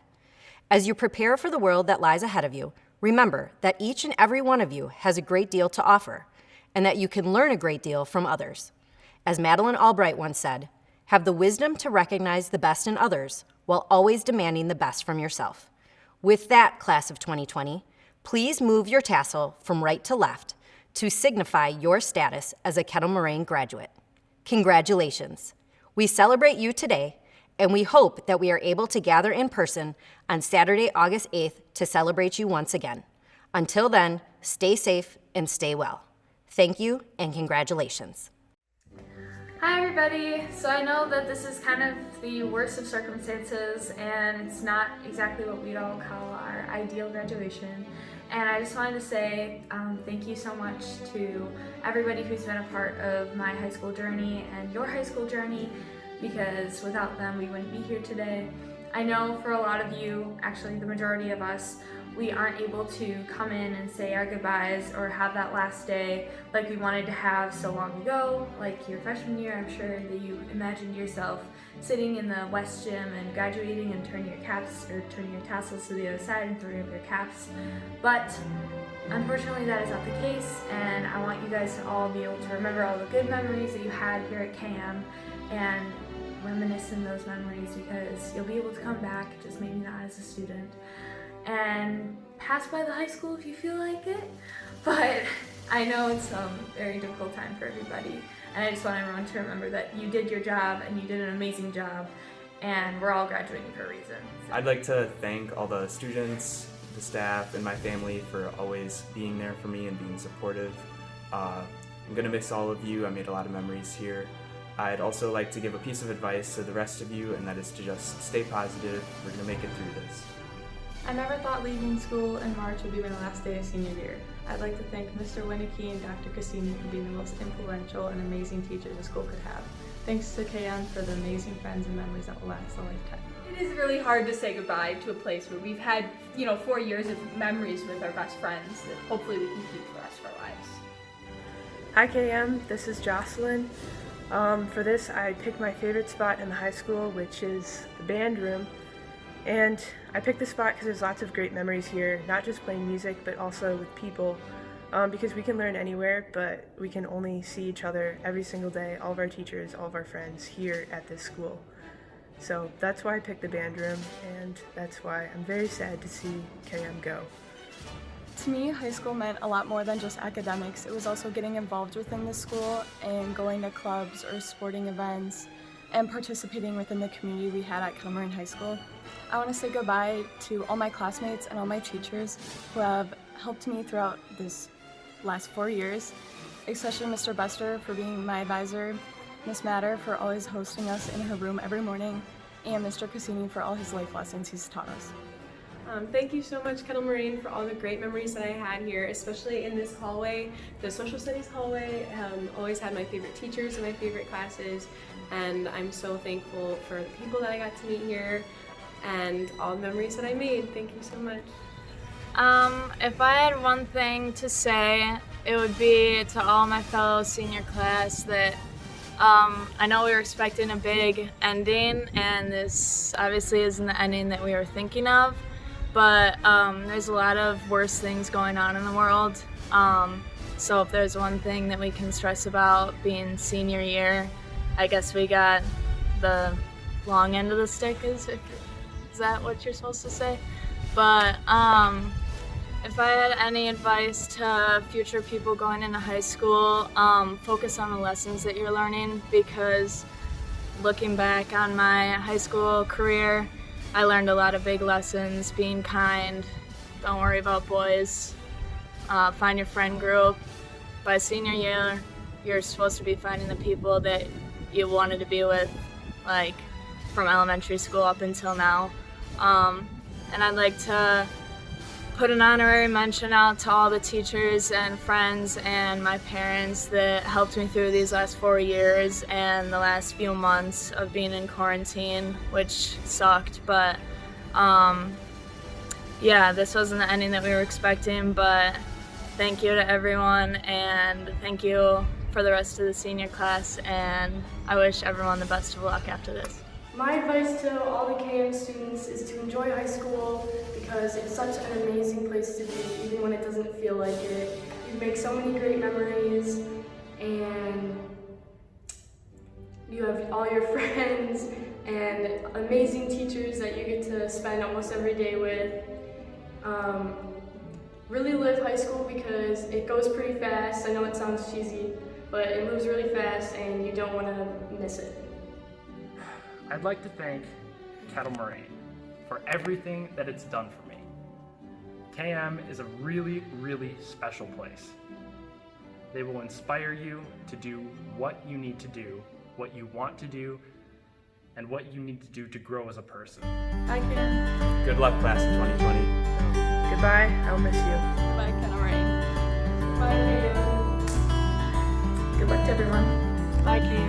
As you prepare for the world that lies ahead of you, remember that each and every one of you has a great deal to offer and that you can learn a great deal from others. As Madeleine Albright once said, have the wisdom to recognize the best in others while always demanding the best from yourself. With that, class of 2020, please move your tassel from right to left to signify your status as a Kettle Moraine graduate. Congratulations. We celebrate you today, and we hope that we are able to gather in person on Saturday, August 8th to celebrate you once again. Until then, stay safe and stay well. Thank you and congratulations. Hi everybody! So I know that this is kind of the worst of circumstances and it's not exactly what we'd all call our ideal graduation. And I just wanted to say thank you so much to everybody who's been a part of my high school journey and your high school journey, because without them we wouldn't be here today. I know for a lot of you, actually the majority of us, we aren't able to come in and say our goodbyes or have that last day like we wanted to have so long ago. Like your freshman year, I'm sure that you imagined yourself sitting in the West Gym and graduating and turning your caps or turning your tassels to the other side and throwing up your caps. But unfortunately that is not the case, and I want you guys to all be able to remember all the good memories that you had here at KM and reminisce in those memories, because you'll be able to come back, just maybe not as a student, and pass by the high school if you feel like it. But I know it's a very difficult time for everybody, and I just want everyone to remember that you did your job and you did an amazing job, and we're all graduating for a reason. So. I'd like to thank all the students, the staff, and my family for always being there for me and being supportive. I'm gonna miss all of you. I made a lot of memories here. I'd also like to give a piece of advice to the rest of you, and that is to just stay positive. We're gonna make it through this. I never thought leaving school in March would be my last day of senior year. I'd like to thank Mr. Winnicky and Dr. Cassini for being the most influential and amazing teachers the school could have. Thanks to KM for the amazing friends and memories that will last a lifetime. It is really hard to say goodbye to a place where we've had, 4 years of memories with our best friends that hopefully we can keep for the rest of our lives. Hi KM, this is Jocelyn. For this, I picked my favorite spot in the high school, which is the band room. And I picked this spot because there's lots of great memories here, not just playing music, but also with people. Because we can learn anywhere, but we can only see each other every single day, all of our teachers, all of our friends here at this school. So that's why I picked the band room, and that's why I'm very sad to see KM go. To me, high school meant a lot more than just academics. It was also getting involved within the school and going to clubs or sporting events and participating within the community we had at Kettle Moraine High School. I want to say goodbye to all my classmates and all my teachers who have helped me throughout this last 4 years, especially Mr. Bester for being my advisor, Miss Matter for always hosting us in her room every morning, and Mr. Cassini for all his life lessons he's taught us. Thank you so much, Kettle Moraine, for all the great memories that I had here, especially in this hallway, the social studies hallway. Always had my favorite teachers and my favorite classes, and I'm so thankful for the people that I got to meet here and all the memories that I made. Thank you so much. If I had one thing to say, it would be to all my fellow senior class that I know we were expecting a big ending, and this obviously isn't the ending that we were thinking of. but there's a lot of worse things going on in the world. So if there's one thing that we can stress about being senior year, I guess we got the long end of the stick, is that what you're supposed to say? But if I had any advice to future people going into high school, focus on the lessons that you're learning, because looking back on my high school career, I learned a lot of big lessons: being kind, don't worry about boys, find your friend group. By senior year, you're supposed to be finding the people that you wanted to be with, like from elementary school up until now. And I'd like to put an honorary mention out to all the teachers and friends and my parents that helped me through these last 4 years and the last few months of being in quarantine, which sucked. But yeah, this wasn't the ending that we were expecting, but thank you to everyone, and thank you for the rest of the senior class, and I wish everyone the best of luck after this. My advice to all the KM students is to enjoy high school, because it's such an amazing place to be, even when it doesn't feel like it. You make so many great memories, and you have all your friends and amazing teachers that you get to spend almost every day with. Really live high school, because it goes pretty fast. I know it sounds cheesy, but it moves really fast and you don't want to miss it. I'd like to thank Kettle Moraine for everything that it's done for me. KM is a really, really special place. They will inspire you to do what you need to do, what you want to do, and what you need to do to grow as a person. Bye, KM. Good luck, class of 2020. Goodbye, I'll miss you. Goodbye, Kettle Moraine. Bye, KM. Good luck to everyone. Bye, KM.